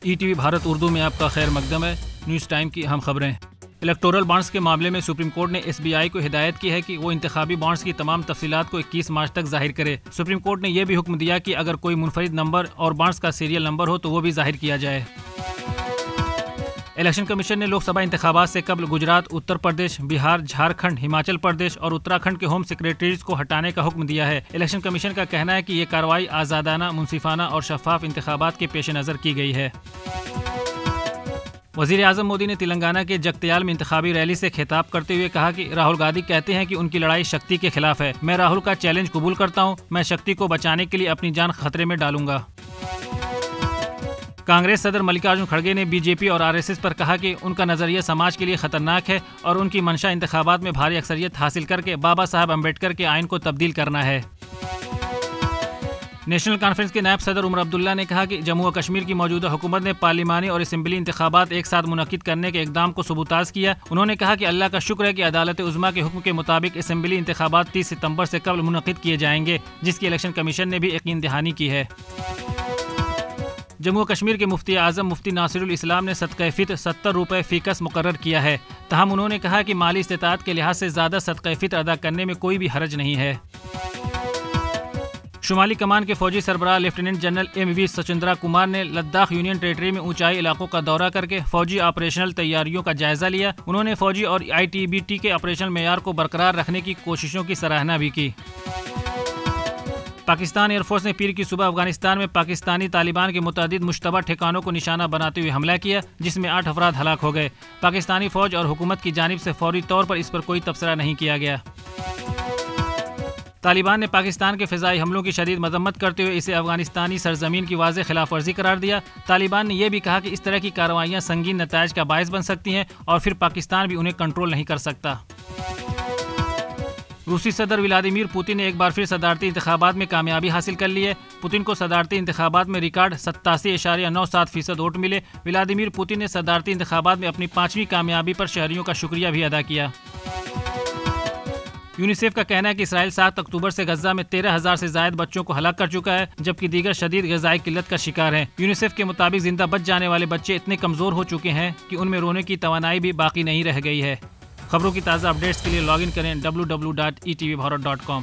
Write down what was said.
E T V Bharat Urdu میں آپ کا خیر مقدم ہے۔ نیوز ٹائم کی اہم خبریں۔ الیکٹورل بانڈز کے معاملے میں سپریم کورٹ نے ایس بی آئی کو ہدایت کی ہے کہ وہ انتخابی بانڈز کی تمام تفصیلات کو 21 مارچ تک ظاہر کرے۔ سپریم کورٹ نے یہ بھی حکم دیا کہ اگر کوئی منفرد نمبر اور بانڈز کا سیریل نمبر ہو تو وہ بھی ظاہر کیا جائے۔ الیکشن کمیشن نے لوک سبھا انتخابات سے قبل گجرات، اتر پردیش، بہار، جھارکھنڈ، ہماچل پردیش اور اتراکھنڈ کے ہوم سیکریٹریز کو ہٹانے کا حکم دیا ہے۔ الیکشن کمیشن کا کہنا ہے کہ یہ کارروائی آزادانہ، منصفانہ اور شفاف انتخابات کے پیش نظر کی گئی ہے۔ وزیر اعظم مودی نے تلنگانہ کے جگتیال میں انتخابی ریلی سے خطاب کرتے ہوئے کہا کہ راہل گاندھی کہتے ہیں کہ ان کی لڑائی شکتی کے خلاف ہے۔ میں راہل کا چیلنج قبول کرتا ہوں، میں شکتی کو بچانے کے لیے اپنی جان خطرے میں ڈالوں گا۔ کانگریس صدر ملکارجن کھڑگے نے بی جے پی اور آر ایس ایس پر کہا کہ ان کا نظریہ سماج کے لیے خطرناک ہے اور ان کی منشا انتخابات میں بھاری اکثریت حاصل کر کے بابا صاحب امبیڈکر کے آئین کو تبدیل کرنا ہے۔ نیشنل کانفرنس کے نائب صدر عمر عبداللہ نے کہا کہ جموں و کشمیر کی موجودہ حکومت نے پارلیمانی اور اسمبلی انتخابات ایک ساتھ منعقد کرنے کے اقدام کو ثبوتاز کیا۔ انہوں نے کہا کہ اللہ کا شکر ہے کہ عدالت عظمیٰ کے حکم کے مطابق اسمبلی انتخابات 30 ستمبر سے قبل منعقد کیے جائیں گے، جس کی الیکشن کمیشن نے بھی یقین دہانی کی ہے۔ جموں و کشمیر کے مفتی اعظم مفتی ناصر الاسلام نے صدقہ فطر 70 روپے فی کس مقرر کیا ہے۔ تاہم انہوں نے کہا کہ مالی استطاعت کے لحاظ سے زیادہ صدقہ فطر ادا کرنے میں کوئی بھی حرج نہیں ہے۔ شمالی کمان کے فوجی سربراہ لیفٹیننٹ جنرل ایم وی سچندرا کمار نے لداخ یونین ٹیریٹری میں اونچائی علاقوں کا دورہ کر کے فوجی آپریشنل تیاریوں کا جائزہ لیا۔ انہوں نے فوجی اور آئی ٹی بی ٹی کے آپریشنل معیار کو برقرار رکھنے کی کوششوں کی سراہنا بھی کی۔ پاکستان ایئر فورس نے پیر کی صبح افغانستان میں پاکستانی طالبان کے متعدد مشتبہ ٹھکانوں کو نشانہ بناتے ہوئے حملہ کیا، جس میں 8 افراد ہلاک ہو گئے۔ پاکستانی فوج اور حکومت کی جانب سے فوری طور پر اس پر کوئی تبصرہ نہیں کیا گیا۔ طالبان نے پاکستان کے فضائی حملوں کی شدید مذمت کرتے ہوئے اسے افغانستانی سرزمین کی واضح خلاف ورزی قرار دیا۔ طالبان نے یہ بھی کہا کہ اس طرح کی کارروائیاں سنگین نتائج کا باعث بن سکتی ہیں اور پھر پاکستان بھی انہیں کنٹرول نہیں کر سکتا۔ روسی صدر ولادیمیر پوتن نے ایک بار پھر صدارتی انتخابات میں کامیابی حاصل کر لی ہے۔ پوتن کو صدارتی انتخابات میں ریکارڈ 87.97% ووٹ ملے۔ ولادیمیر پوتن نے صدارتی انتخابات میں اپنی 5ویں کامیابی پر شہریوں کا شکریہ بھی ادا کیا۔ یونیسیف کا کہنا ہے کہ اسرائیل 7 اکتوبر سے غزہ میں 13,000 سے زائد بچوں کو ہلاک کر چکا ہے، جبکہ دیگر شدید غذائی قلت کا شکار ہیں۔ یونیسیف کے مطابق زندہ بچ جانے والے بچے اتنے کمزور ہو چکے ہیں کہ ان میں رونے کی توانائی بھی باقی نہیں رہ گئی ہے۔ خبروں کی تازہ اپڈیٹس کے لیے لاگ ان کریں www.etvbharat.com۔